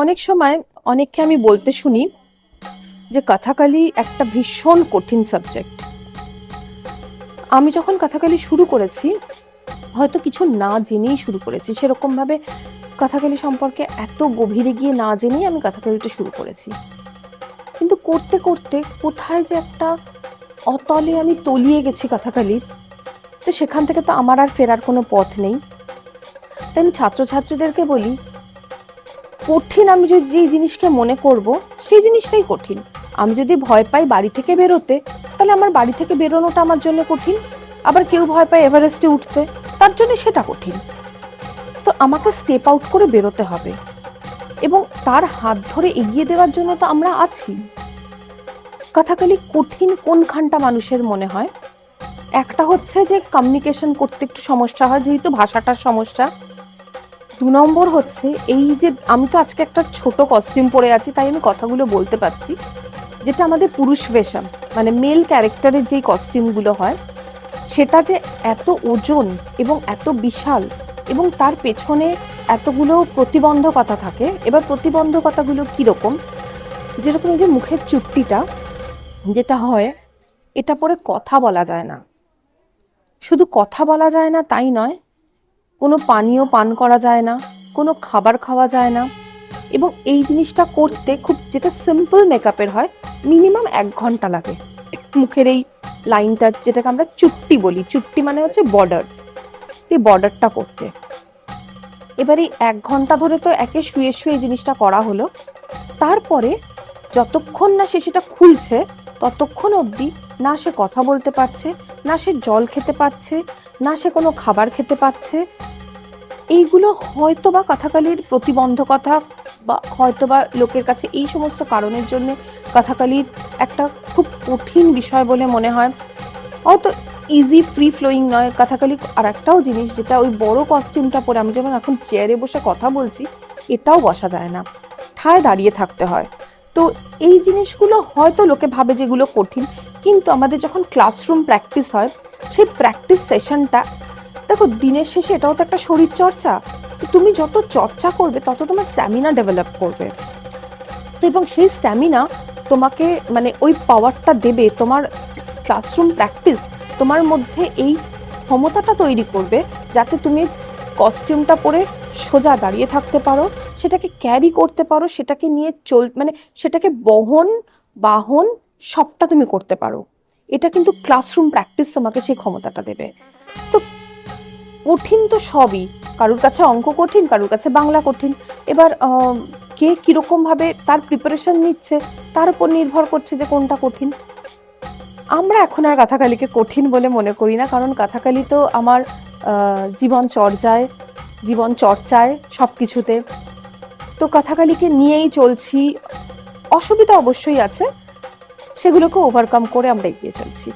অনেক সময় অনেককে আমি বলতে শুনি যে কথাকালি একটা ভীষণ কঠিন সাবজেক্ট। আমি যখন কথাকালি শুরু করেছি হয়তো কিছু না জেনেই শুরু করেছি, সেরকমভাবে কথাকালি সম্পর্কে এত গভীরে গিয়ে না জেনেই আমি কথাকালিটা শুরু করেছি। কিন্তু করতে করতে কোথায় যে একটা অতলে আমি তলিয়ে গেছি কথাকালির, তো সেখান থেকে তো আমার আর ফেরার কোনো পথ নেই। তাই আমি ছাত্রছাত্রীদেরকে বলি, কঠিন আমি যদি যেই জিনিসকে মনে করব সেই জিনিসটাই কঠিন। আমি যদি ভয় পাই বাড়ি থেকে বেরোতে, তাহলে আমার বাড়ি থেকে বেরোনোটা আমার জন্য কঠিন। আবার কেউ ভয় পায় এভারেস্টে উঠতে, তার জন্য সেটা কঠিন। তো আমাকে স্টেপ আউট করে বেরোতে হবে এবং তার হাত ধরে এগিয়ে দেওয়ার জন্য তো আমরা আছি। কথাকালি কঠিন কোনখানটা মানুষের মনে হয়? একটা হচ্ছে যে কমিউনিকেশন করতে একটু সমস্যা হয়, যেহেতু ভাষাটার সমস্যা। 2 নম্বর হচ্ছে এই যে আমি তো আজকে একটা ছোট কস্টিউম পরে আছি, তাই আমি কথাগুলো বলতে পারছি, যেটা আমাদের পুরুষ বেশম মানে মেল ক্যারেক্টারের যেই কস্টিউমগুলো হয়, সেটা যে এত ওজন এবং এত বিশাল এবং তার পেছনে এতগুলো প্রতিবন্ধকতা থাকে। এবার প্রতিবন্ধকতাগুলো কীরকম? যেরকম এই যে মুখের চুট্টিটা যেটা হয়, এটা পরে কথা বলা যায় না। শুধু কথা বলা যায় না তাই নয়, কোনো পানীয় পান করা যায় না, কোনো খাবার খাওয়া যায় না। এবং এই জিনিসটা করতে খুব যেটা সিম্পল মেকআপের হয়, মিনিমাম 1 ঘন্টা লাগে মুখের এই লাইনটা, যেটাকে আমরা চুট্টি বলি। চুট্টি মানে হচ্ছে বর্ডার, এই বর্ডারটা করতে। এবার এই 1 ঘন্টা ধরে তো একে শুয়ে শুয়ে এই জিনিসটা করা হলো। তারপরে যতক্ষণ না সে সেটা খুলছে ততক্ষণ অবধি না সে কথা বলতে পারছে, না সে জল খেতে পারছে, না সে কোনো খাবার খেতে পারছে। এইগুলো হয়তো বা কথাকালির প্রতিবন্ধকতা, বা হয়তো বা লোকের কাছে এই সমস্ত কারণের জন্য কথাকালির একটা খুব কঠিন বিষয় বলে মনে হয়। হয়তো ইজি ফ্রি ফ্লোয়িং নয় কথাকালি। আর একটাও জিনিস, যেটা ওই বড় কস্টিউমটা পরে আমি যেমন এখন চেয়ারে বসে কথা বলছি, এটাও বসা যায় না, ঠায় দাঁড়িয়ে থাকতে হয়। তো এই জিনিসগুলো হয়তো লোকে ভাবে যেগুলো কঠিন, কিন্তু আমাদের যখন ক্লাসরুম প্র্যাকটিস হয়, সেই প্র্যাকটিস সেশনটা, দেখো দিনের শেষে এটাও তো একটা শরীর চর্চা। তুমি যত চর্চা করবে তত তোমার স্ট্যামিনা ডেভেলপ করবে। তো এবং সেই স্ট্যামিনা তোমাকে মানে ওই পাওয়ারটা দেবে তোমার ক্লাসরুম প্র্যাকটিস, তোমার মধ্যে এই ক্ষমতাটা তৈরি করবে যাতে তুমি কস্টিউমটা পরে সোজা দাঁড়িয়ে থাকতে পারো, সেটাকে ক্যারি করতে পারো, সেটাকে নিয়ে মানে সেটাকে বাহন সবটা তুমি করতে পারো। এটা কিন্তু ক্লাসরুম প্র্যাকটিস তোমাকে সেই ক্ষমতাটা দেবে। তো কঠিন তো সবই, কারোর কাছে অঙ্ক কঠিন, কারোর কাছে বাংলা কঠিন। এবার কে কীরকমভাবে তার প্রিপারেশন নিচ্ছে তার উপর নির্ভর করছে যে কোনটা কঠিন। আমরা এখন আর কথাকালিকে কঠিন বলে মনে করি না, কারণ কথাকালি তো আমার জীবন চর্চায় সব কিছুতে। তো কথাকালিকে নিয়েই চলছি। অসুবিধা অবশ্যই আছে, সেগুলোকে ওভারকাম করে আমরা এগিয়ে চলছি।